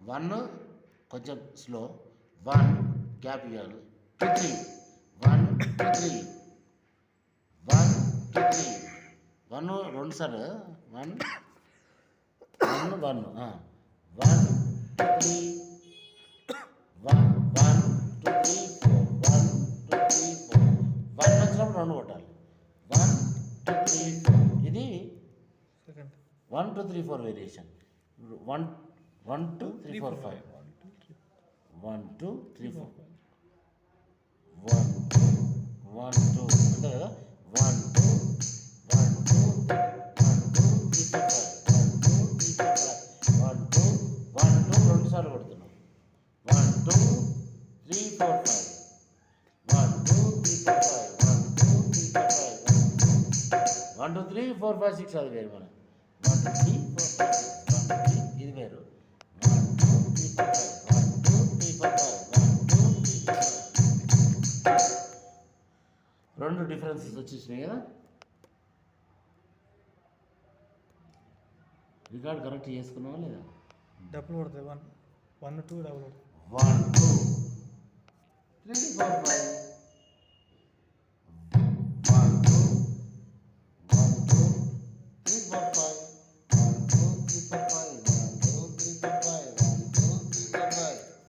One కొంచెం slow, one gap ఇవ్వాలి, 2 3, 1 2 3, 1 2 3, 1 2 సార్లు 1 1 1 1 2 3, 1 1 2 3 4, 1 2 3 4, 1 వచ్చినప్పుడు 2 కొట్టాలి, 1 2 3 4. ఇది 1 2 3 4 వేరియేషన్. 1 1 2 3 4 5, 1 2 3 4, 1 2 1 2 అంతే కదా, 1 2 1 2 1 2 3 4 5, 1 2 3 4 5, 1 2 1 2 2 సార్లు కొడుతున్నాం, 1 2 3 4 5, 1 2 3 4 5, 1 2 3 4 5, 1 2 3 4 5 6 అది వేరు. మనం 1 2 3 4 5 6, 1 2 3 ఇది వేరు, 1 2 3 4 5, 1 2 3 4 5, 1 2 3 4 5. రెండు డిఫరెన్సెస్ వచ్చేసినాయి కదా. రికార్డ్ కరెక్ట్ చేసుకున్నావా లేదా? డబ్బులు పడుతుంది 1 1 2 డబ్బులు 1 2 3 4 5